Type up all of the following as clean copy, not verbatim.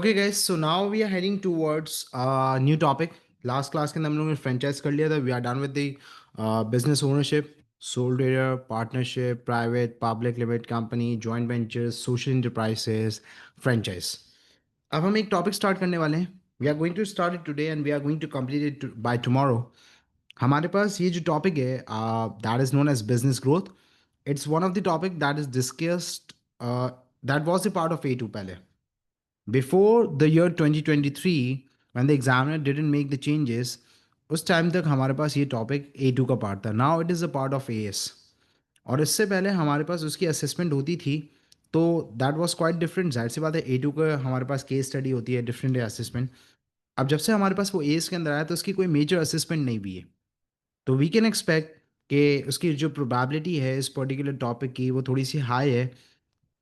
Okay guys, so now we are heading towards a new topic. Last class के अंदर हम लोगों ने franchise कर लिया था. We are done with the business ownership, sole trader, partnership, private, public limited company, joint ventures, social enterprises, franchise. अब हम एक topic start करने वाले हैं. We are going to start it today and we are going to complete it by tomorrow. हमारे पास ये जो topic है, that is known as business growth. It's one of the topic that is discussed. That was a part of A2 पहले. Before the year 2023, when the examiner didn't make the changes, उस time तक हमारे पास ये topic A2 का part था. Now it is a part of AS. और इससे पहले हमारे पास उसकी असेसमेंट होती थी, तो दैट वाज क्वाइट डिफरेंट. जाहिर सी बात है, A2 का हमारे पास केस स्टडी होती है, डिफरेंट है असेसमेंट. अब जब से हमारे पास वो एस के अंदर आया तो उसकी कोई मेजर असेसमेंट नहीं भी है. तो वी कैन एक्सपेक्ट कि उसकी जो प्रोबेबिलिटी है इस पर्टिकुलर टॉपिक की वो थोड़ी सी हाई है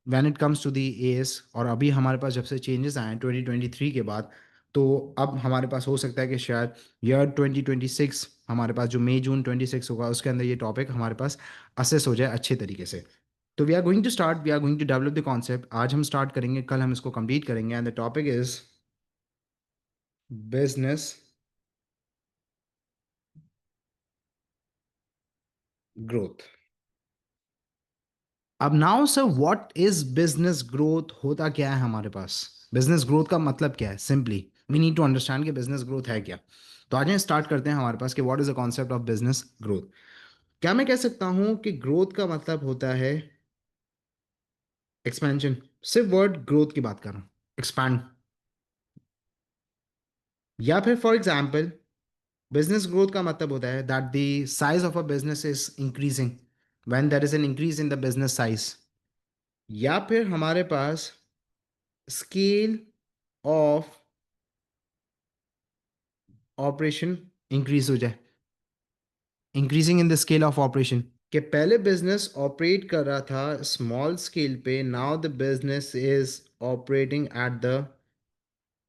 when it comes to the AS. और अभी हमारे पास जब से चेंजेस आए हैं 2023 के बाद, तो अब हमारे पास हो सकता है कि शायद ईयर 2026 हमारे पास जो मई जून 26 होगा उसके अंदर ये टॉपिक हमारे पास असेस हो जाए अच्छे तरीके से. तो we are going to develop the concept. आज हम स्टार्ट करेंगे, कल हम इसको कंप्लीट करेंगे. And the topic is business growth. अब now sir, what is business growth? होता क्या है हमारे पास? बिजनेस ग्रोथ का मतलब क्या है? Simply we need to understand कि बिजनेस ग्रोथ है क्या. तो आज हम स्टार्ट करते हैं हमारे पास कि what is the concept of business growth. क्या मैं कह सकता हूं कि ग्रोथ का मतलब होता है एक्सपेंशन? सिर्फ वर्ड ग्रोथ की बात कर रहा हूं, एक्सपैंड. या फिर फॉर एग्जाम्पल, बिजनेस ग्रोथ का मतलब होता है that the size of a business is increasing when there is an increase in the business size. या फिर हमारे पास स्केल ऑफ ऑपरेशन इंक्रीज हो जाए, increasing in the scale of operation. कि पहले बिजनेस ऑपरेट कर रहा था स्मॉल स्केल पे, now the business is operating at the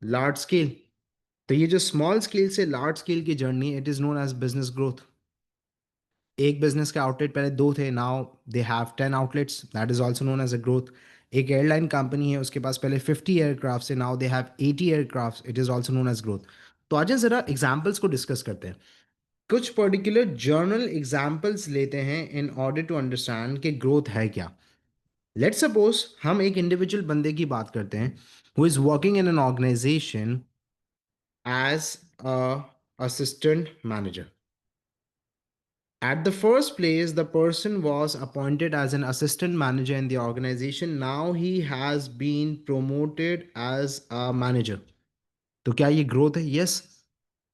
large scale. तो ये जो स्मॉल स्केल से लार्ज स्केल की journey, it is known as business growth. एक बिजनेस के आउटलेट पहले दो थे, now they have 10 outlets, that is also known as a growth. एक एयरलाइन कंपनी है, उसके पास पहले 50 एयरक्राफ्ट से, now they have 80 aircraft, it is also known as growth. तो आज जरा एग्जाम्पल्स को डिस्कस करते हैं. कुछ पर्टिकुलर जर्नल एग्जाम्पल्स लेते हैं इन ऑर्डर टू अंडरस्टैंड कि ग्रोथ है क्या. लेट सपोज हम एक इंडिविजुअल बंदे की बात करते हैं who is working in an organisation as a assistant manager. At the first place, the person was appointed as an assistant manager in the organization. Now he has been promoted as a manager. तो क्या ये growth है? Yes.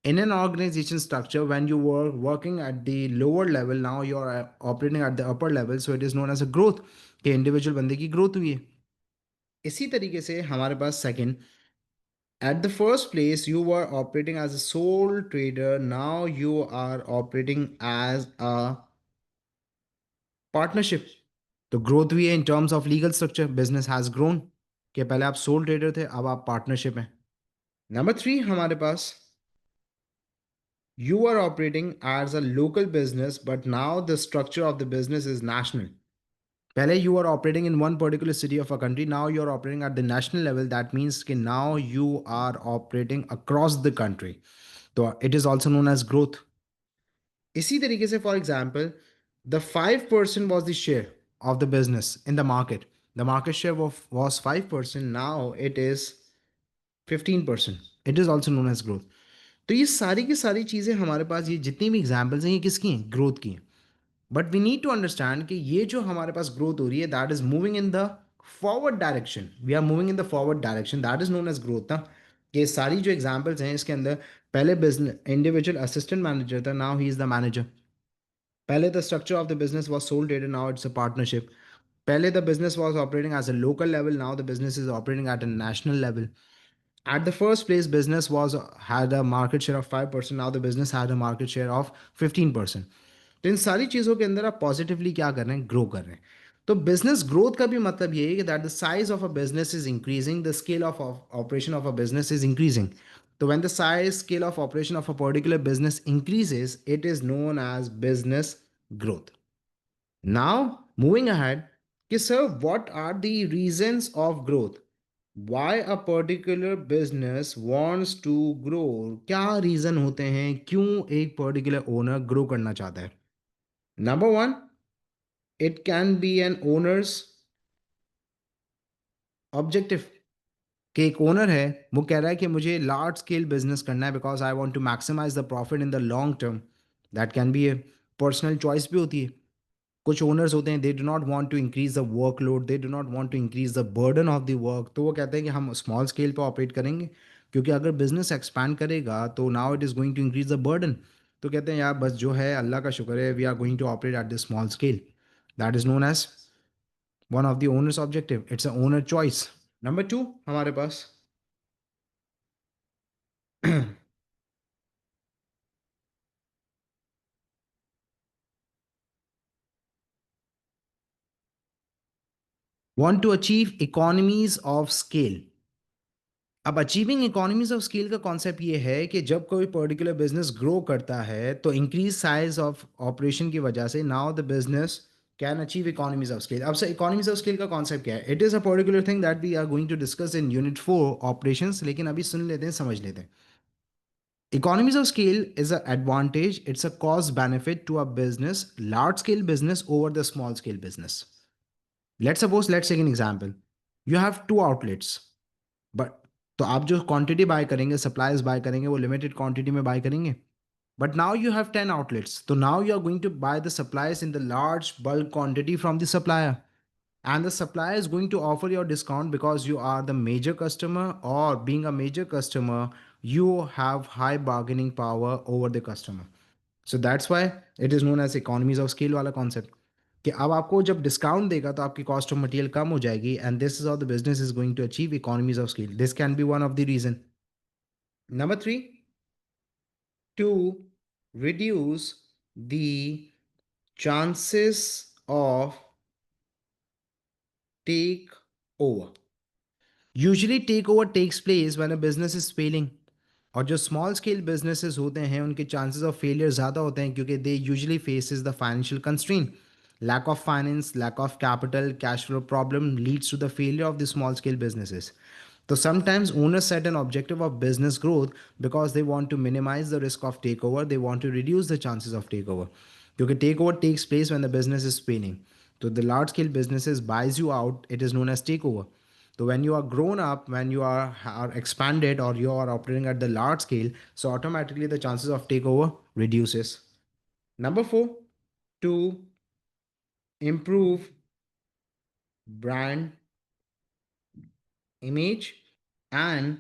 In an organization structure, when you were working at the lower level, now you are operating at the upper level, so it is known as a growth. कि individual बंदे की growth हुई है. इसी तरीके से हमारे पास second, at the first place you were operating as a sole trader, now you are operating as a partnership. तो ग्रोथ भी है in terms of legal structure, business has grown. कि पहले आप सोल ट्रेडर थे, अब आप पार्टनरशिप हैं. नंबर थ्री हमारे पास, you are operating as a local business but now the structure of the business is national. पहले you are operating in one particular city of a country, now you are operating at the national level. That means कि now you are operating across the country. तो it is also known as growth. इसी तरीके से for example, the 5% was the share of the business in the market. The market share was 5%, now it is 15%. It is also known as growth. तो ये सारी की सारी चीज़ें हमारे पास, ये जितनी भी एग्जाम्पल्स हैं, ये किसकी हैं? ग्रोथ की हैं. But we need to understand कि ये जो हमारे पास ग्रोथ हो रही है, that is moving in the forward direction. We are moving in the forward direction, that is known as growth ना. ये सारी जो एग्जाम्पल्स हैं इसके अंदर, पहले बिजनेस इंडिविजुअल असिस्टेंट मैनेजर था, now he is the manager. पहले the structure of the business was sole trader, now it's a partnership. पहले the business was operating as a local level, now the business is operating at a national level. At the first place, business was had a market share of 5%, now the business had a market share of 15%. तो इन सारी चीज़ों के अंदर आप positively क्या कर रहे हैं? ग्रो कर रहे हैं. तो बिजनेस ग्रोथ का भी मतलब ये है कि that the size of a business is increasing, the scale of operation of a business is increasing. तो when the size scale of operation of a particular business increases, it is known as business growth. Now, moving ahead, कि sir, what are the reasons of growth? Why a particular business wants to grow? क्या reason होते हैं क्यों एक particular owner grow करना चाहता है? Number one, it can be an owner's objective. कि एक ओनर है, वो कह रहा है कि मुझे लार्ज स्केल बिजनेस करना है because I want to maximise the profit in the long term. That can be a personal choice भी होती है। कुछ ओनर्स होते हैं, they do not want to increase the workload, they do not want to increase the burden of the work, तो वो कहते हैं कि हम स्मॉल स्केल पे ऑपरेट करेंगे, क्योंकि अगर बिजनेस एक्सपैंड करेगा तो now it is going to increase the burden. तो कहते हैं यार बस जो है अल्लाह का शुक्र है, we are going to operate at the small scale. That is known as one of the owner's objective, it's a owner choice. Number two हमारे पास want to achieve economies of scale। अब अचीविंग इकोनॉमीज ऑफ स्केल का concept ये है कि जब कोई particular business grow करता है तो इंक्रीज साइज ऑफ ऑपरेशन की वजह से now the business can achieve economies of scale. अब से इकोनॉमीज ऑफ स्केल का कॉन्सेप्ट क्या है? It is a particular thing that we are going to discuss in unit 4 operations, लेकिन अभी सुन लेते हैं, समझ लेते हैं। Economies of scale is a advantage, it's a cost benefit to a business, large scale business over the small scale business. Let's take an example. You have two outlets, but तो आप जो क्वांटिटी बाय करेंगे, supplies buy करेंगे, वो limited quantity में buy करेंगे। But now you have 10 outlets, तो now you are going to buy the supplies in the large bulk quantity from the supplier, and the supplier is going to offer you a discount because you are the major customer, or being a major customer you have high bargaining power over the customer. So that's why it is known as economies of scale वाला concept, कि अब आपको जब discount देगा तो आपकी cost of material कम हो जाएगी, and this is how the business is going to achieve economies of scale. This can be one of the reason. Number three, to reduce the chances of take over। Usually take over takes place when a business is failing. और जो small scale businesses होते हैं उनके chances of failure ज़्यादा होते हैं, क्योंकि they usually faces the financial constraint, lack of finance, lack of capital, cash flow problem leads to the failure of the small scale businesses. So sometimes owners set an objective of business growth because they want to minimize the risk of takeover. They want to reduce the chances of takeover. Because takeover takes place when the business is failing. So the large scale businesses buys you out. It is known as takeover. So when you are grown up, when you are expanded, or you are operating at the large scale, so automatically the chances of takeover reduces. Number four, to improve brand image and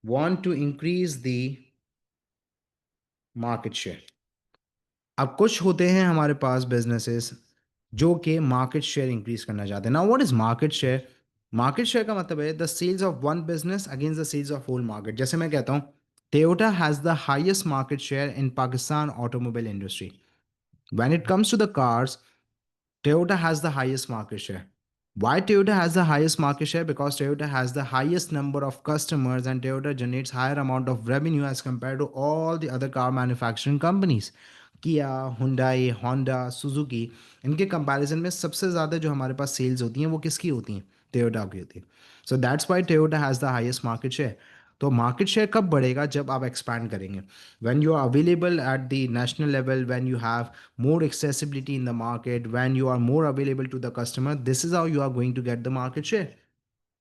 want to increase the market share। अब कुछ होते हैं हमारे पास businesses जो कि market share increase करना चाहते हैं। Now what is market share? Market share का मतलब है the sales of one business against the sales of whole market. जैसे मैं कहता हूँ, Toyota has the highest market share in Pakistan automobile industry. When it comes to the cars, Toyota has the highest market share. Why Toyota has the highest market share? Because Toyota has the highest number of customers and Toyota generates higher amount of revenue as compared to all the other car manufacturing companies. Kia, Hyundai, Honda, Suzuki, इनके comparison में सबसे ज़्यादा जो हमारे पास sales होती हैं वो किसकी होती हैं? टोयोटा की होती है। So that's why Toyota has the highest market share. तो मार्केट शेयर कब बढ़ेगा? जब आप एक्सपैंड करेंगे, when you are available at the national level, when you have more accessibility in the market, when you are more available to the customer, this is how you are going to get the market share.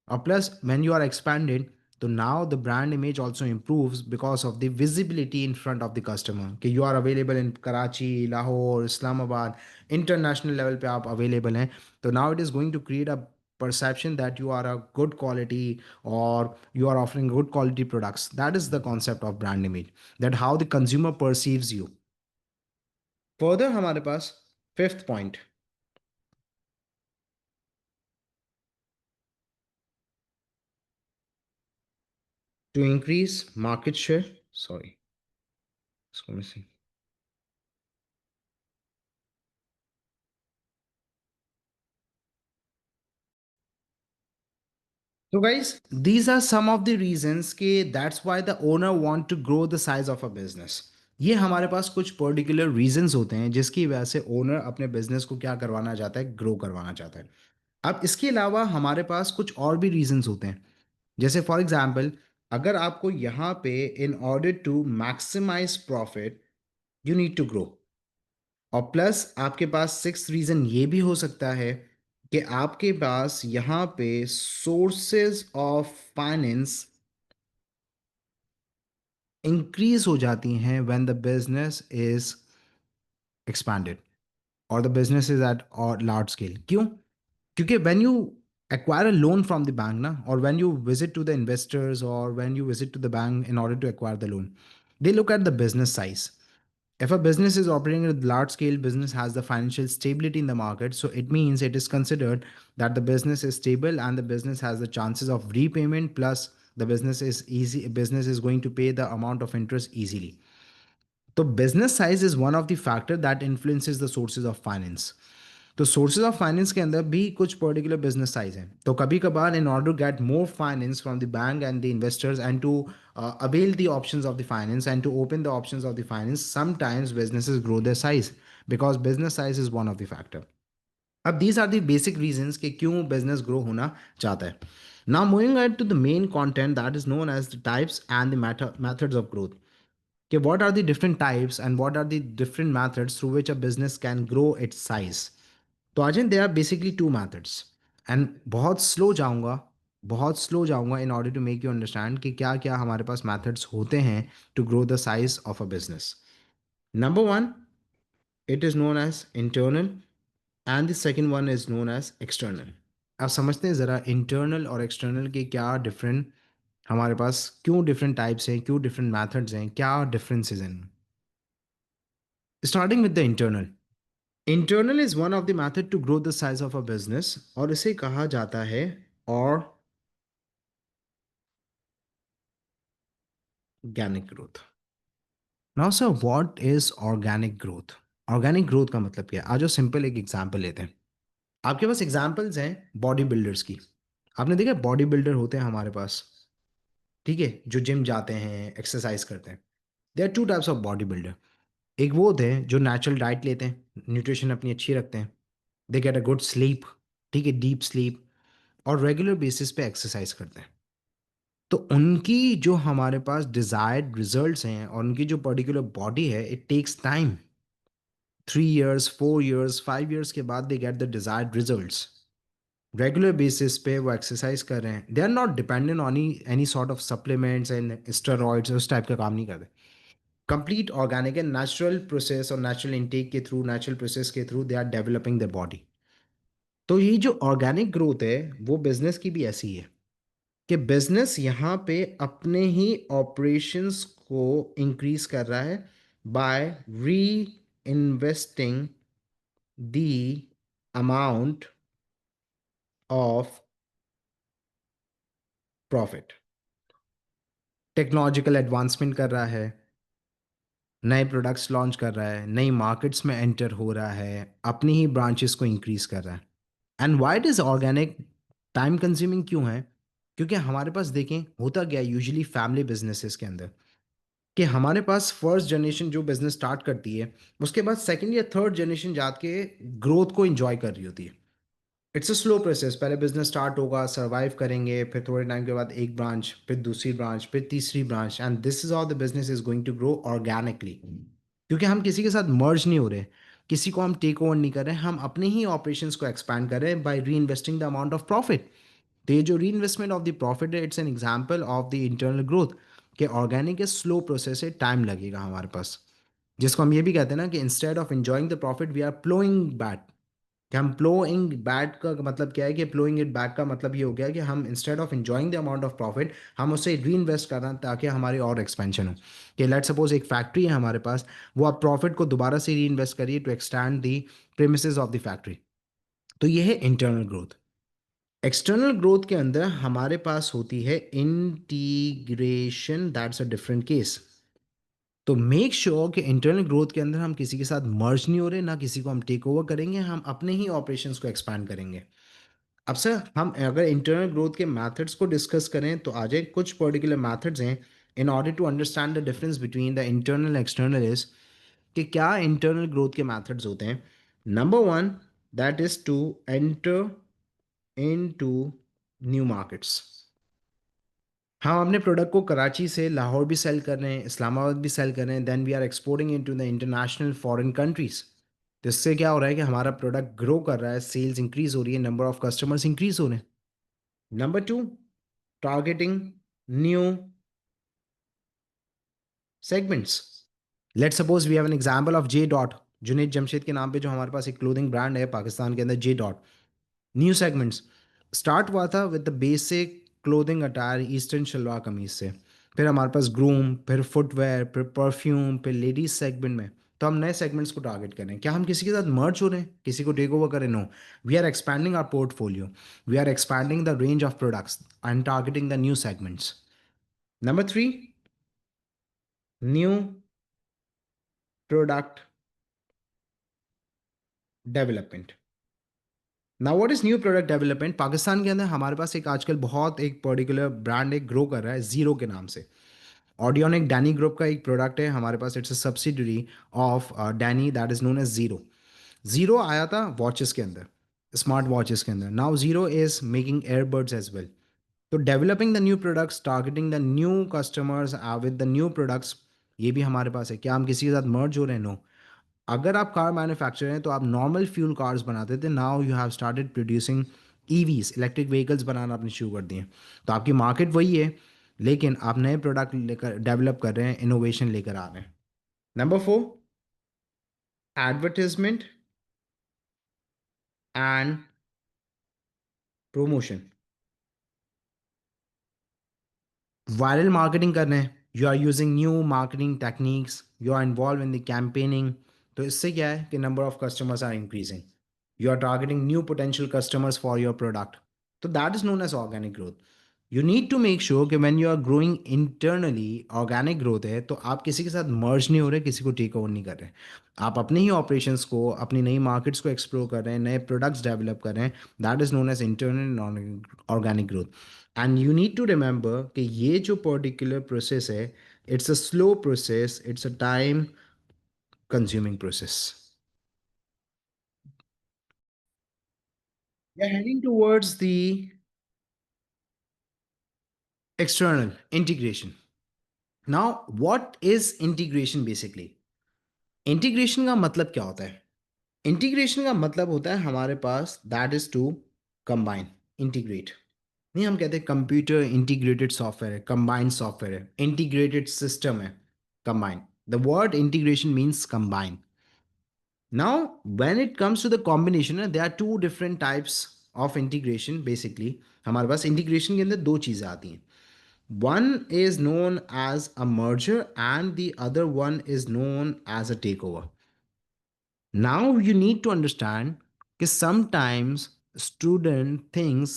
Or plus, when you are expanded, so now the brand image also improves because of the visibility in front of the customer. कि you are available in Karachi, Lahore, Islamabad, international level पे आप available हैं, तो now it is going to create a perception that you are a good quality, or you are offering good quality products. That is the concept of brand image, that how the consumer perceives you. Further हमारे पास fifth point, to increase market share. Sorry, इसको missing. So guys, these are some of the reasons कि that's why the owner want to grow the size of a business। ये हमारे पास कुछ particular reasons होते हैं जिसकी वजह से ओनर अपने बिजनेस को क्या करवाना चाहता है, ग्रो करवाना चाहता है। अब इसके अलावा हमारे पास कुछ और भी रीजंस होते हैं। जैसे फॉर एग्जाम्पल, अगर आपको यहाँ पे in order to maximise profit you need to grow, और प्लस आपके पास सिक्स रीजन ये भी हो सकता है कि आपके पास यहाँ पे सोर्सेज ऑफ फाइनेंस इंक्रीज हो जाती हैं when the business is expanded और द बिजनेस इज एट और लार्ज स्केल। क्यों? क्योंकि when you acquire a loan from the bank na, or when you visit to the investors or when you visit to the bank in order to acquire the loan, they look at the business size. If a business is operating at a large scale, business has the financial stability in the market, so it means it is considered that the business is stable and the business has the chances of repayment, plus the business is going to pay the amount of interest easily. तो business size is one of the factor that influences the sources of finance. तो sources of finance के अंदर भी कुछ particular business size हैं। तो कभी कभार in order to get more finance from the bank and the investors and to avail the options of the finance and to open the options of the finance, sometimes businesses grow their size because business size is one of the factor. अब these are the basic reasons कि क्यों business grow होना चाहता है। Now moving ahead to the main content that is known as the types and the methods of growth. Okay, what are the different types and what are the different methods through which a business can grow its size? तो Ajay, there are basically two methods and बहुत slow जाऊंगा in order to make you understand कि क्या क्या हमारे पास methods होते हैं to grow the size of a business. Number one, it is known as internal and the second one is known as external. अब समझते हैं ज़रा इंटरनल और एक्सटर्नल के क्या डिफरेंट हमारे पास, क्यों डिफरेंट टाइप्स हैं, क्यों डिफरेंट मेथड्स हैं, क्या डिफरेंसेस हैं। Starting with the internal. Internal is one of the method to grow the size of a business और इसे कहा जाता है organic growth. Now sir, what is organic growth? Organic growth का मतलब क्या है? आज सिंपल एक एग्जांपल लेते हैं। आपके पास एग्जांपल्स हैं बॉडी बिल्डर्स की। आपने देखा बॉडी बिल्डर होते हैं हमारे पास, ठीक है, जो जिम जाते हैं, एक्सरसाइज करते हैं। There are two types of body builder. एक वो होते हैं जो नेचुरल डाइट लेते हैं, न्यूट्रिशन अपनी अच्छी रखते हैं, they get a good sleep, ठीक है, डीप स्लीप, और रेगुलर बेसिस पे एक्सरसाइज करते हैं। तो उनकी जो हमारे पास डिजायर्ड रिजल्ट्स हैं और उनकी जो पर्टिकुलर बॉडी है, it takes time. 3 years, 4 years, 5 years के बाद they get the desired results. Regular basis पे वो एक्सरसाइज कर रहे हैं, they are not dependent on any sort of supplements and steroids, उस टाइप का काम नहीं करते। Complete organic and natural process और नेचुरल इनटेक के थ्रू, नेचुरल प्रोसेस के through they are developing the body. तो ये जो ऑर्गेनिक ग्रोथ है वो बिजनेस की भी ऐसी है कि बिजनेस यहाँ पे अपने ही ऑपरेशंस को इंक्रीज कर रहा है बाय री investing the amount of profit. Technological advancement कर रहा है, नए प्रोडक्ट्स लॉन्च कर रहा है, नई मार्केट्स में एंटर हो रहा है, अपनी ही ब्रांचेस को इंक्रीज कर रहा है। And why it is organic time consuming क्यों है? क्योंकि हमारे पास देखें होता गया यूजुअली फैमिली बिजनेसेस के अंदर कि हमारे पास फर्स्ट जनरेशन जो बिजनेस स्टार्ट करती है, उसके बाद सेकंड या थर्ड जनरेशन जाके ग्रोथ को एंजॉय कर रही होती है। It's a slow process. पहले बिजनेस स्टार्ट होगा, सर्वाइव करेंगे, फिर थोड़े टाइम के बाद एक ब्रांच, फिर दूसरी ब्रांच, फिर तीसरी branch, and this is how the business is going to grow organically. क्योंकि हम किसी के साथ मर्ज नहीं हो रहे, किसी को हम टेक ओवर नहीं कर रहे, हम अपने ही ऑपरेशंस को एक्सपैंड कर रहे हैं बाय री investing the amount of profit. तो ये जो री इन्वेस्टमेंट ऑफ द प्रॉफिट है, it's an example of the internal growth. कि ऑर्गेनिक इज स्लो प्रोसेस है, टाइम लगेगा हमारे पास। जिसको हम ये भी कहते हैं ना कि instead of enjoying the profit we are ploughing back. कि हम प्लोइंग बैक का मतलब क्या है कि प्लोइंग इट बैक का मतलब ये हो गया कि हम instead of enjoying the amount of profit, हम उससे री इन्वेस्ट कर रहे हैं ताकि हमारी और एक्सपेंशन हो। कि लेट सपोज एक फैक्ट्री है हमारे पास, वो आप प्रॉफिट को दोबारा से री इन्वेस्ट करिए to extend the premises of the factory. तो ये है इंटरनल ग्रोथ। एक्सटर्नल ग्रोथ के अंदर हमारे पास होती है integration, that's a different case. तो मेक श्योर कि इंटरनल ग्रोथ के अंदर हम किसी के साथ मर्ज नहीं हो रहे, ना किसी को हम टेक ओवर करेंगे, हम अपने ही ऑपरेशंस को एक्सपैंड करेंगे। अब सर, हम अगर इंटरनल ग्रोथ के मेथड्स को डिस्कस करें तो आ जाए कुछ पर्टिकुलर मेथड्स हैं in order to understand the difference between the internal external is कि क्या इंटरनल ग्रोथ के मेथड्स होते हैं। Number one, that is to enter in to new markets. हम अपने प्रोडक्ट को कराची से लाहौर भी सेल कर रहे हैं, इस्लामाबाद भी सेल कर रहे हैं, then we are exporting into the international foreign countries. तो इससे क्या हो रहा है कि हमारा प्रोडक्ट ग्रो कर रहा है, सेल्स इंक्रीज हो रही है, नंबर ऑफ कस्टमर्स इंक्रीज हो रहे हैं। Number two, targeting new segments. Let suppose we have an example of J dot, Junaid Jamshed के नाम पे जो हमारे पास एक क्लोथिंग ब्रांड है पाकिस्तान के अंदर, J dot. New segments start हुआ था with the basic clothing attire, eastern shalwar kameez से। फिर हमारे पास ग्रूम, फिर फुटवेयर, फिर परफ्यूम, फिर लेडीज सेगमेंट में। तो हम नए सेगमेंट्स को टारगेट करें। क्या हम किसी के साथ मर्ज हो रहे हैं, किसी को टेक ओवर करें? No, we are expanding our portfolio, we are expanding the range of products and targeting the new segments. Number three, new product development. Now what is new product development? Pakistan के अंदर हमारे पास एक आजकल बहुत एक particular brand एक grow कर रहा है जीरो के नाम से। ऑडियोनिक डैनी ग्रुप का एक प्रोडक्ट है हमारे पास, it's a subsidiary of Danny, that is known as Zero. Zero आया था वॉचेस के अंदर, स्मार्ट वॉचेस के अंदर। Now Zero is making airbuds as well. तो developing the new products, targeting the new customers with the new products, ये भी हमारे पास है। क्या हम किसी के साथ मर्ज हो रहे हैं? नो। अगर आप कार मैन्युफैक्चरर हैं तो आप नॉर्मल फ्यूल कार्स बनाते थे, now you have started producing EVs, electric vehicles बनाना आपने शुरू कर दिए। तो आपकी मार्केट वही है, लेकिन आप नए प्रोडक्ट लेकर डेवलप कर रहे हैं, इनोवेशन लेकर आ रहे हैं। Number four, advertisement and promotion. Viral marketing कर रहे हैं, you are using new marketing techniques, you are involve in the campaigning. तो इससे क्या है कि number of customers are increasing, you are targeting new potential customers for your product. तो that is known as organic growth. You need to make sure कि when you are growing internally, organic growth है तो आप किसी के साथ मर्ज नहीं हो रहे, किसी को टेक ओवर नहीं कर रहे। आप अपने ही ऑपरेशंस को, अपनी नई मार्केट्स को एक्सप्लोर कर रहे हैं, नए प्रोडक्ट्स डेवलप कर रहे हैं। That is known as internal organic growth. And you need to remember कि ये जो पर्टिकुलर प्रोसेस है, it's a slow process, it's a time consuming process. We are heading towards the external integration. Now, what is integration basically? Integration का मतलब क्या होता है? Integration का मतलब होता है हमारे पास that is to combine, integrate. नहीं, हम कहते हैं कंप्यूटर इंटीग्रेटेड सॉफ्टवेयर है, कंबाइंड सॉफ्टवेयर है, इंटीग्रेटेड सिस्टम है, combine. The word integration means combine. Now, when it comes to the combination, there are two different types of integration basically. हमारे पास integration के अंदर दो चीज़ें आती हैं। One is known as a merger and the other one is known as a takeover. Now you need to understand that sometimes student thinks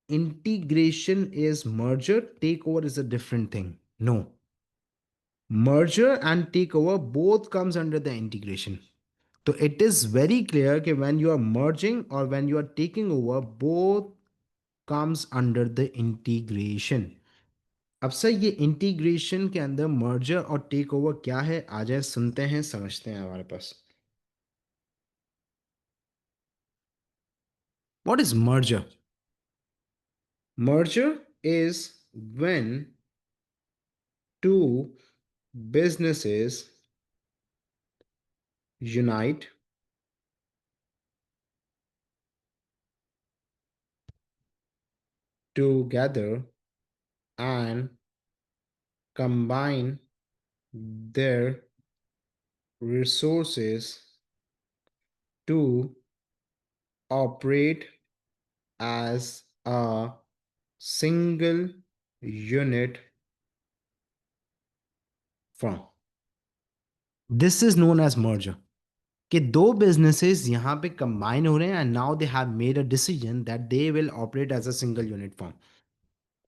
integration is merger, takeover is a different thing. No, merger and takeover both comes under the integration. So it is very clear that when you are merging or when you are taking over, both comes under the integration. अब sir ये integration के अंदर merger और take over क्या है, आ जाए सुनते हैं, समझते हैं हमारे पास। What is merger? Merger is when two businesses unite together and combine their resources to operate as a single unit firm. This is known as merger. कि दो बिजनेसेस यहाँ पे कंबाइन हो रहे हैं and now they have made a decision that they will operate as a single unit firm.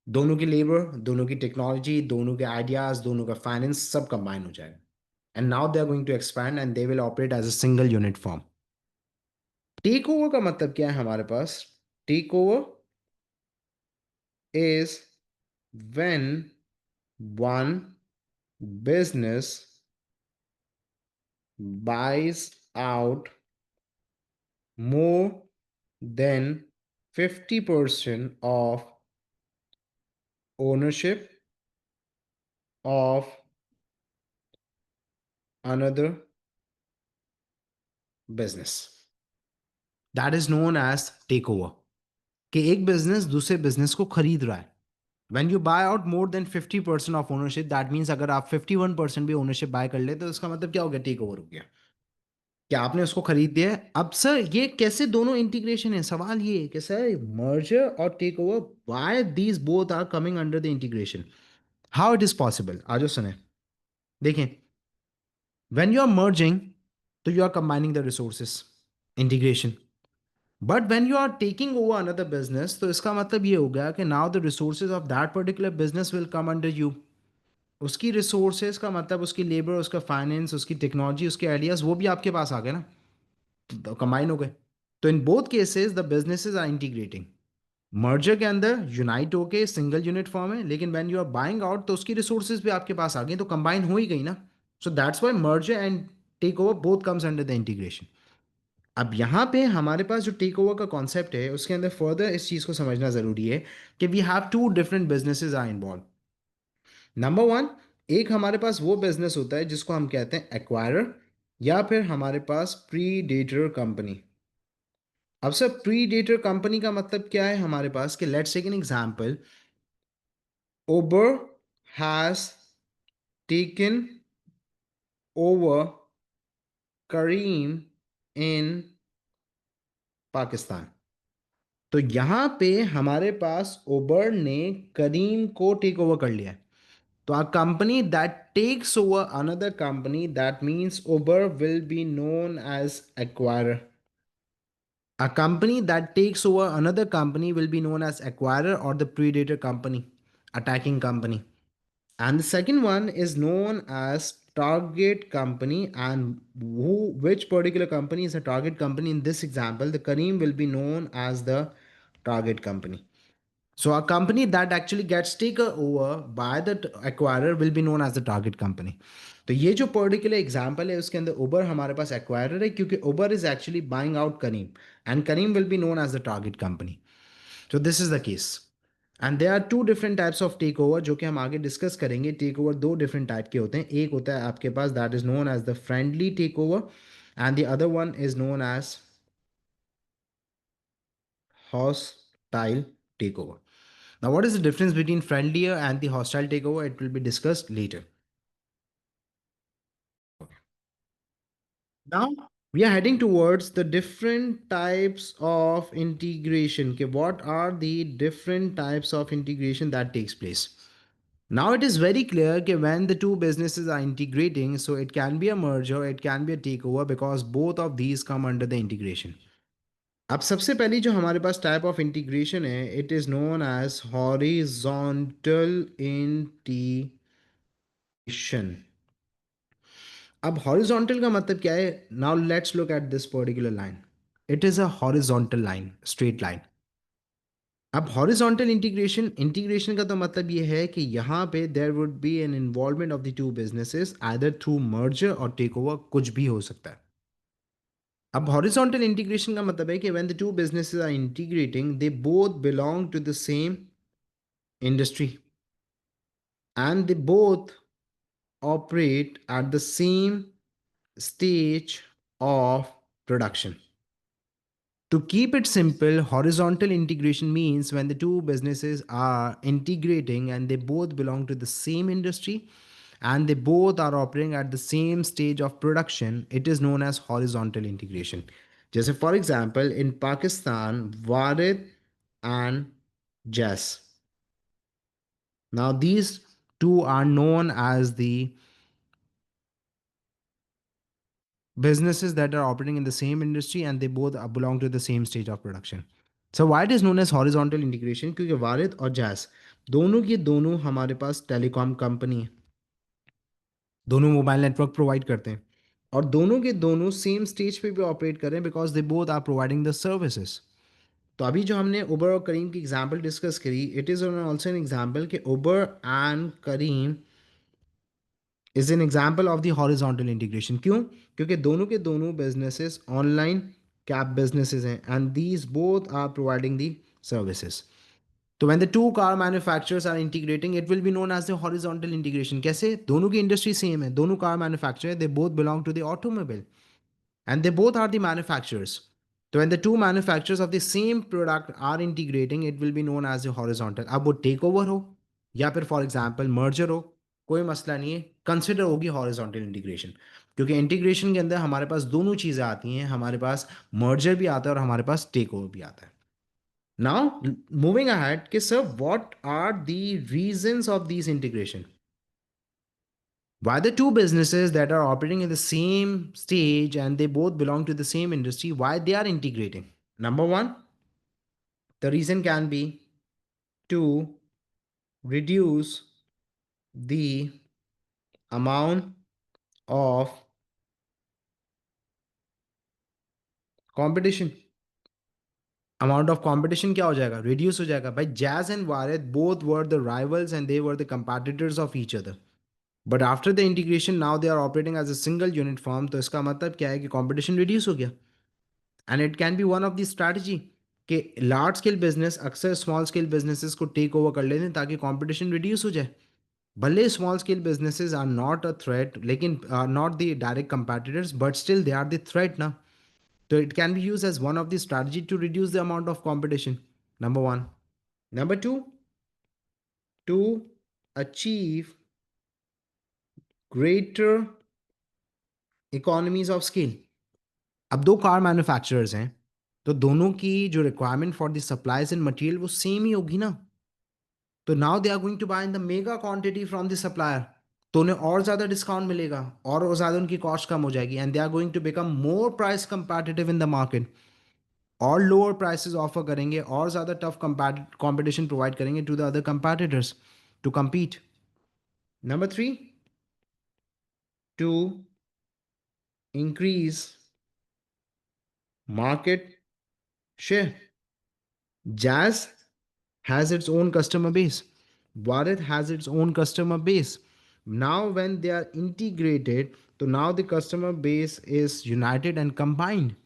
दोनों की labour, दोनों की टेक्नोलॉजी, दोनों के आइडियाज, दोनों का फाइनेंस सब कंबाइन हो जाएगा। And now they are going to expand and they will operate as a single unit firm. Take over का मतलब क्या है हमारे पास? Take over is when one business buys out more than 50% of ownership of another business. That is known as takeover. कि एक business दूसरे business को खरीद रहा है. When you buy out more than 50% of ownership, that means अगर आप 51% भी ओनरशिप बाय कर ले तो इसका मतलब क्या हो गया? टेक ओवर हो गया. क्या आपने उसको खरीद दिया है? अब सर ये कैसे दोनों इंटीग्रेशन है? सवाल ये है कि सर मर्जर और take over, why these both are coming under the integration? How it is possible? आज सुने. देखें, व्हेन यू आर मर्जिंग तो you are combining the resources, integration. But when you are taking over another business तो इसका मतलब ये हो गया कि now the resources of that particular business will come under you. उसकी रिसोर्सेज का मतलब उसकी लेबर, उसका फाइनेंस, उसकी टेक्नोलॉजी, उसके आइडियाज, वो भी आपके पास आ गए ना, तो कंबाइन हो गए. तो in both cases the businesses are integrating. Merger के अंदर यूनाइट होके सिंगल यूनिट फॉर्म है, लेकिन when you are buying out तो उसकी रिसोर्सेज भी आपके पास आ गई, तो कंबाइन हो ही गई ना. So that's why merger and take over both comes under the integration. अब यहाँ पे हमारे पास जो टेक ओवर का कॉन्सेप्ट है उसके अंदर फर्दर इस चीज़ को समझना ज़रूरी है कि we have two different businesses are involve. Number one, एक हमारे पास वो बिजनेस होता है जिसको हम कहते हैं एक्वायरर, या फिर हमारे पास प्रीडेटर कंपनी. अब सर प्रीडेटर कंपनी का मतलब क्या है हमारे पास? कि let's take an example. Uber has taken over Careem in Pakistan. तो यहाँ पे हमारे पास उबर ने करीम को टेक ओवर कर लिया है. तो a company that takes over another company, that means Uber will be known as acquirer. A company that takes over another company will be known as acquirer or the predator company, attacking company. And the second one is known as target company. And which particular company is a target company? In this example, the Kareem will be known as the target company. So a company that actually gets taken over by the acquirer will be known as the target company. तो ये जो particular example है उसके अंदर उबर हमारे पास acquirer है, क्योंकि Uber is actually buying out Careem and Careem will be known as the target company. तो this is the case. And there are two different types of take over जो कि हम आगे डिस्कस करेंगे. टेक ओवर दो different type के होते हैं. एक होता है आपके पास that is known as the friendly take over and the other one is known as hostile takeover. Now, what is the difference between friendlier and the hostile takeover? It will be discussed later. Now, we are heading towards the different types of integration. Okay, what are the different types of integration that takes place? Now, it is very clear that when the two businesses are integrating, so it can be a merger, it can be a takeover, because both of these come under the integration. अब सबसे पहली जो हमारे पास type of integration है, it is known as horizontal integration. अब horizontal का मतलब क्या है? Now let's look at this particular line. It is a horizontal line, straight line. अब हॉरिजॉन्टल इंटीग्रेशन, इंटीग्रेशन का तो मतलब ये है कि यहाँ पे there would be an involvement of the two businesses either through merger और टेक ओवर, कुछ भी हो सकता है. अब हॉरिजॉन्टल इंटीग्रेशन का मतलब है कि when the two businesses are integrating they both belong to the same industry and they both operate at the same stage of production. To keep it simple, horizontal integration means when the two businesses are integrating and they both belong to the same industry and they both are operating at the same stage of production, it is known as horizontal integration. Just for example, in Pakistan, Warid and Jess. Now, these two are known as the businesses that are operating in the same industry and they both belong to the same stage of production. So why it is known as horizontal integration? क्योंकि वारिद और जैस दोनों की दोनों हमारे पास telecom company है, दोनों mobile network provide करते हैं और दोनों के दोनों सेम स्टेज पे भी ऑपरेट कर रहे हैं because they both are providing the services. तो अभी जो हमने उबर और करीम की एग्जांपल डिस्कस करी, it is also an example कि Uber and Careem is an example of the horizontal integration. क्यों? क्योंकि दोनों के दोनों बिजनेसेस ऑनलाइन कैब बिजनेसेस हैं and these both are providing the services. तो when the two car manufacturers are integrating, it will be known as the horizontal integration. कैसे? दोनों की industry same है, दोनों car manufacturer, they both belong to the automobile and they both are the manufacturers. So when the two manufacturers of the same product are integrating, it will be known as the horizontal. अब वो takeover हो या फिर for example merger हो, कोई मसला नहीं है, consider होगी horizontal integration. क्योंकि इंटीग्रेशन के अंदर हमारे पास दोनों चीज़ें आती हैं, हमारे पास मर्जर भी आता है और हमारे पास टेक ओवर भी आता है. Now, moving ahead, okay, sir, what are the reasons of these integration? Why the two businesses that are operating in the same stage and they both belong to the same industry, why they are integrating? Number one, the reason can be to reduce the amount of competition. Amount of competition क्या हो जाएगा? Reduce हो जाएगा. भाई Jazz and Varid both were the rivals and they were the competitors of each other. But after the integration now they are operating as a single unit form. तो इसका मतलब क्या है कि कंपटीशन रिड्यूस हो गया. And it can be one of the strategy कि large scale business अक्सर स्मॉल स्केल बिजनेसेस को टेक ओवर कर लेते हैं ताकि कंपटीशन रिड्यूस हो जाए. भले small scale businesses are not a threat, लेकिन not the direct competitors, but still they are the threat ना. तो it can be use as one of the strategy to reduce the amount of competition. Number one. Number two, to achieve greater economies of scale. अब दो car manufacturers हैं तो दोनों की जो requirement for the supplies and material वो same ही होगी ना. तो now they are going to buy in the mega quantity from the supplier. तो उन्हें और ज़्यादा डिस्काउंट मिलेगा और ज़्यादा उनकी कॉस्ट कम हो जाएगी and they are going to become more price competitive in the market. और लोअर प्राइसेस ऑफर करेंगे और ज़्यादा टफ कंपटीशन प्रोवाइड करेंगे to the other competitors to compete. Number three, to increase market share. Jazz has its own customer base. Varit has its own customer base. Now, when they are integrated, so now the customer base is united and combined.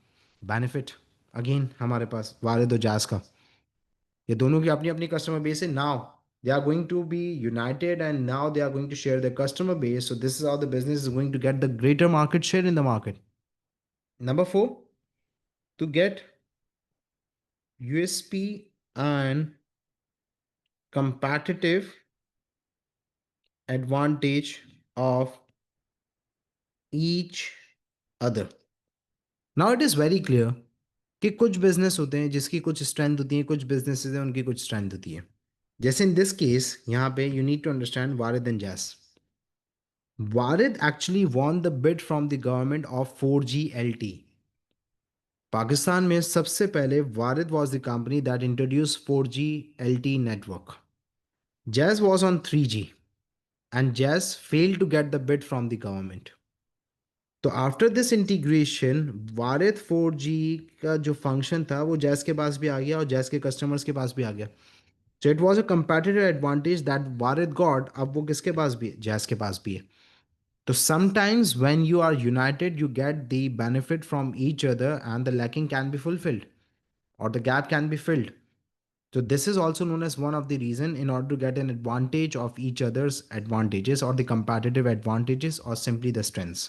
Benefit again हमारे पास वारिद और जैस का, ये दोनों की अपनी अपनी customer base है. Now they are going to be united and now they are going to share their customer base. So this is how the business is going to get the greater market share in the market. Number four, to get USP and competitive advantage of each other. Now it is very clear कि कुछ business होते हैं जिसकी कुछ strength होती है, कुछ businesses हैं उनकी कुछ स्ट्रेंथ होती है. जैसे इन दिस केस यहाँ पे you need to understand Warid and Jazz. Warid actually won the bid from the government of 4G LTE. Pakistan में सबसे पहले Warid was the company that introduce 4G LTE network. Jazz was on 3G and Jazz failed to get the bid from the government. तो after this integration वारिद 4G का जो function था वो जैस के पास भी आ गया और जैस के कस्टमर्स के पास भी आ गया. So it was a competitive advantage that Warid got. अब वो किसके पास भी है? जैस के पास भी है. तो sometimes when you are united you get the benefit from each other and the lacking can be fulfilled or the gap can be filled. So this is also known as one of the reason in order to get an advantage of each other's advantages or the competitive advantages or simply the strengths.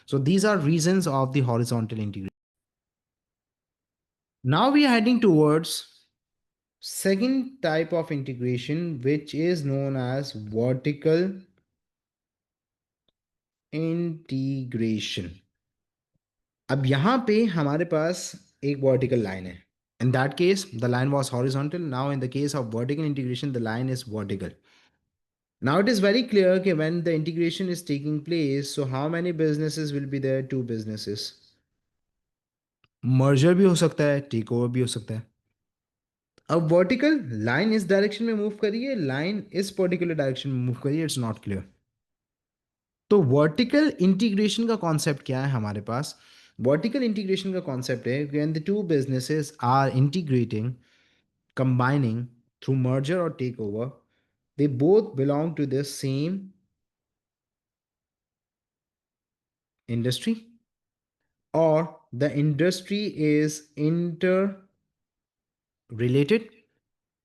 So these are reasons of the horizontal integration. Now we are heading towards second type of integration which is known as vertical integration. अब यहाँ पे हमारे पास एक vertical line है. In that case, the line was horizontal. Now in the case of vertical integration, the line is vertical. Now it is very clear that when the integration is taking place, so how many businesses will be there? Two businesses. Merger भी हो सकता है, takeover भी हो सकता है. अब vertical line इस direction में move करिए, line इस particular direction में move करिए, it's not clear. तो vertical integration का concept क्या है हमारे पास? Vertical integration का concept है when the two businesses are integrating, combining through merger or takeover, they both belong to the same industry or the industry is interrelated,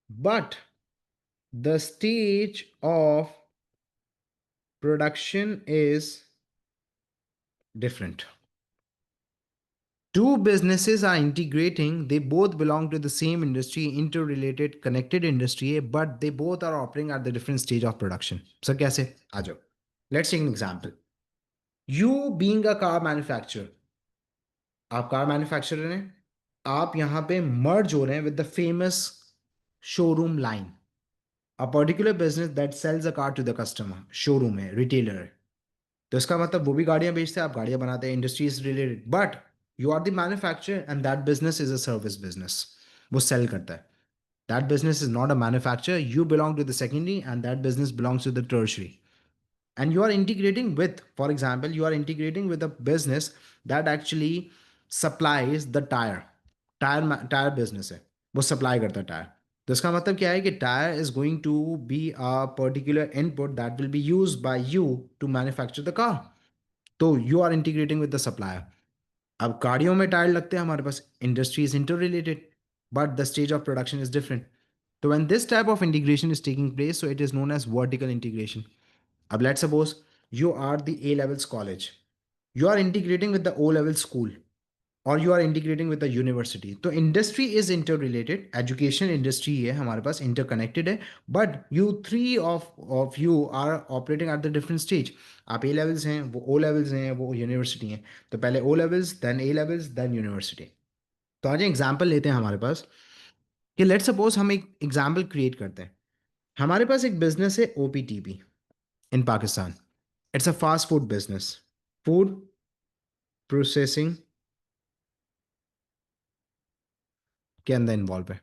but the stage of production is different. Two businesses are integrating, they both belong to the same industry, interrelated, connected industry, but they both are operating at the different stage of production. So, kaise? Aajo. Let's take an example. You being a car manufacturer, आप car manufacturer हैं, आप यहाँ पे merge हो रहे हैं with the famous showroom line, a particular business that sells a car to the customer, showroom है, retailer है। तो इसका मतलब वो भी गाड़ियां बेचते हैं, आप गाड़ियां बनाते हैं, industry is related, but you are the manufacturer and that business is a service business, वो सेल करता है। That business is not a manufacturer, you belong to the secondary and that business belongs to the tertiary, and you are integrating with, for example, you are integrating with a business that actually supplies the tire business है, वो supply करता है tyre. तो इसका मतलब क्या है कि tyre is going to be a particular input that will be use by you to manufacture the car. तो you are integrating with the supplier. अब गाड़ियों में टायर लगते हैं हमारे पास, industry is interrelated, but the stage of production is different. तो when this type of integration is taking place, so it is known as vertical integration. अब let's suppose you are the A levels college, you are integrating with the O level school, or you are integrating with the university. तो industry is interrelated, education industry है हमारे पास, interconnected है, but you three of you are operating at the different stage. आप A levels हैं, वो O levels हैं, वो university हैं। तो पहले O levels, then A levels, then university। तो आज एग्जाम्पल लेते हैं हमारे पास कि लेट्स सपोज हम एक एग्जाम्पल क्रिएट करते हैं। हमारे पास एक बिजनेस है OPTP in Pakistan. It's a fast food business, food processing के अंदर इन्वॉल्व है।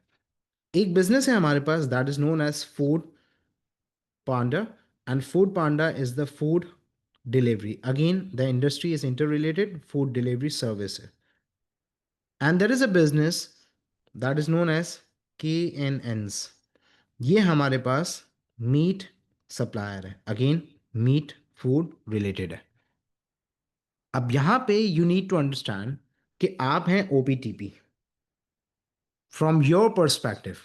एक बिजनेस है हमारे पास that is known as Foodpanda, and Foodpanda is the food delivery, again the industry is interrelated, food delivery service है। And there is a business that is known as KNNs, ये हमारे पास meat supplier है, again meat food related है। अब यहां पे you need to understand कि आप हैं OPTP। From your perspective,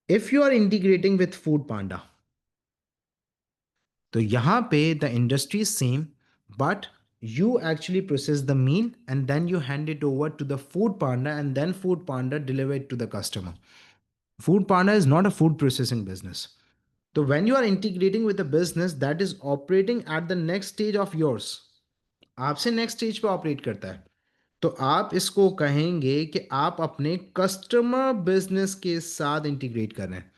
if you are integrating with Foodpanda, तो यहां पे the industry same, but you actually process the meal and then you hand it over to the food panda and then food panda deliver it to the customer. Food panda is not a food processing business. So when you are integrating with a business that is operating at the next stage of yours, आपसे next stage पे operate करता है, तो आप इसको कहेंगे कि आप अपने कस्टमर बिजनेस के साथ इंटीग्रेट कर रहे हैं।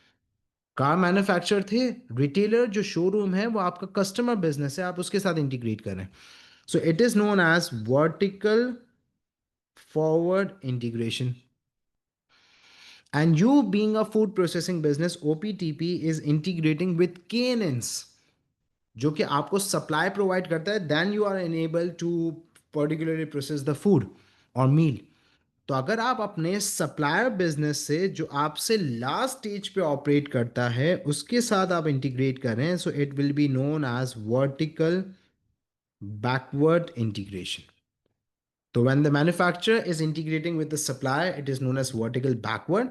कार मैन्युफैक्चरर थे, रिटेलर जो शोरूम है वो आपका कस्टमर बिजनेस है, आप उसके साथ इंटीग्रेट कर रहे हैं। So it is known as vertical forward integration. And you being a food processing business, OPTP is integrating with KNNs, जो कि आपको सप्लाई प्रोवाइड करता है, then you are enable to particularly process the food और meal. तो अगर आप अपने सप्लायर बिजनेस से जो आपसे लास्ट स्टेज पे ऑपरेट करता है उसके साथ आप इंटीग्रेट कर रहे हैं, so it will be known as vertical backward integration. So when the manufacturer is integrating with the supplier, it is known as vertical backward.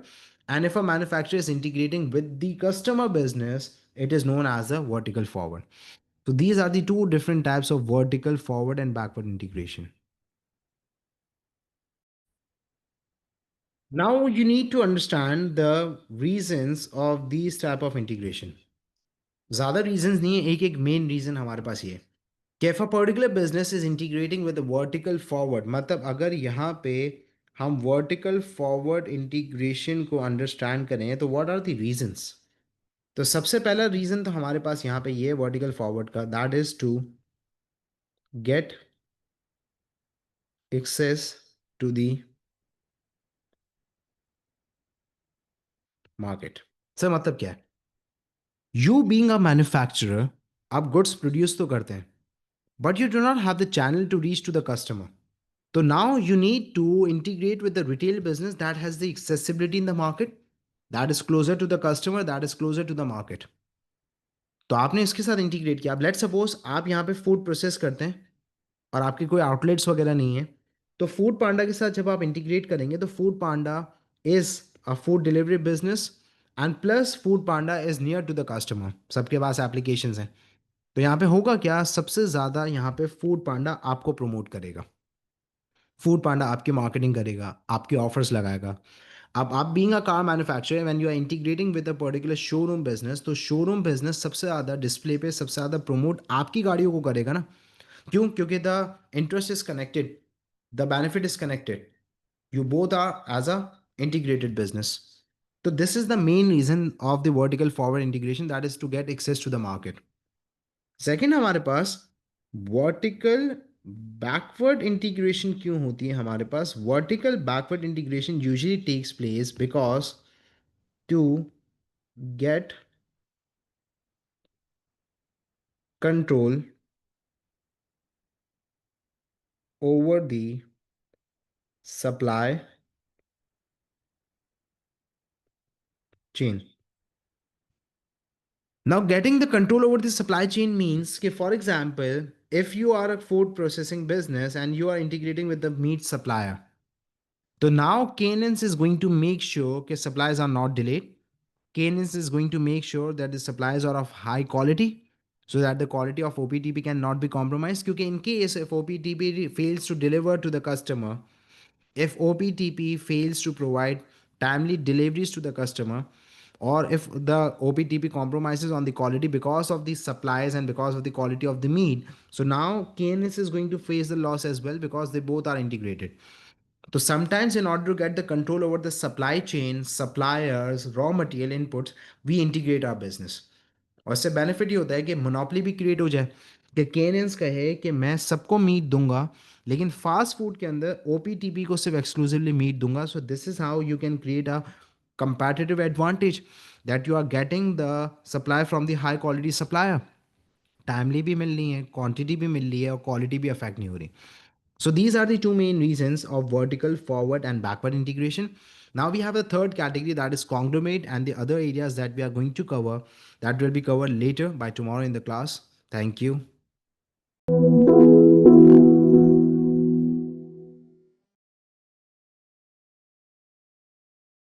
And if a manufacturer is integrating with the customer business, it is known as a vertical forward. So these are the two different types of vertical forward and backward integration. Now you need to understand the reasons of these type of integration. ज़्यादा reasons नहीं है, एक main reason हमारे पास ये है कि if a particular business is integrating with a vertical forward, मतलब अगर यहाँ पे हम vertical forward integration को understand करें तो what are the reasons? तो सबसे पहला reason तो हमारे पास यहाँ पे ये vertical forward का, that is to get access to the market। Sir मतलब क्या है? You being a manufacturer, आप goods produce तो करते हैं, but you do not have the channel to reach to the customer. So now you need to integrate with the retail business that has the accessibility in the market, that is closer to the customer, that is closer to the market. तो आपने इसके साथ integrate किया। अब let's suppose आप यहाँ पे food process करते हैं और आपके कोई आउटलेट्स वगैरह नहीं है, तो फूड पांडा के साथ जब आप इंटीग्रेट करेंगे तो Foodpanda is a food delivery business and plus Foodpanda is near to the customer, सबके पास एप्लीकेशंस हैं। तो यहाँ पे होगा क्या, सबसे ज़्यादा यहाँ पे फूड पांडा आपको प्रमोट करेगा, फूड पांडा आपकी मार्केटिंग करेगा, आपके ऑफर्स लगाएगा। अब आप being a car manufacturer when you are integrating with a particular showroom business, तो शोरूम बिजनेस सबसे ज़्यादा डिस्प्ले पे सबसे ज़्यादा प्रमोट आपकी गाड़ियों को करेगा ना। क्यों? क्योंकि the interest is connected, the benefit is connected, you both are as a integrated business. So this is the main reason of the vertical forward integration, that is to get access to the market. Second, हमारे पास vertical backward integration क्यों होती है हमारे पास? Vertical backward integration usually takes place because to get control over the supply chain. Now, getting the control over the supply chain means, कि, for example, if you are a food processing business and you are integrating with the meat supplier, so now Cadence is going to make sure that supplies are not delayed. Cadence is going to make sure that the supplies are of high quality so that the quality of OPTP cannot be compromised. Because in case if OPTP fails to deliver to the customer, if OPTP fails to provide timely deliveries to the customer, or if the OPTP compromises on the quality because of the supplies and because of the quality of the meat, so now KNS is going to face the loss as well because they both are integrated. So sometimes in order to get the control over the supply chain, suppliers, raw material inputs, we integrate our business. और इससे benefit ये होता है कि monopoly भी create हो जाए, कि केनेंस कहे कि मैं सबको मीट दूंगा लेकिन फास्ट फूड के अंदर ओपीटीपी को सिर्फ एक्सक्लूसिवली मीट दूंगा। So this is how you can create a competitive advantage, that you are getting the supply from the high quality supplier, timely भी मिल रही है, क्वांटिटी भी मिल रही है और क्वालिटी भी अफेक्ट नहीं हो रही। So these are the two main reasons of vertical forward and backward integration. Now we have a third category, that is conglomerate, and the other areas that we are going to cover, that will be covered later by tomorrow in the class. Thank you.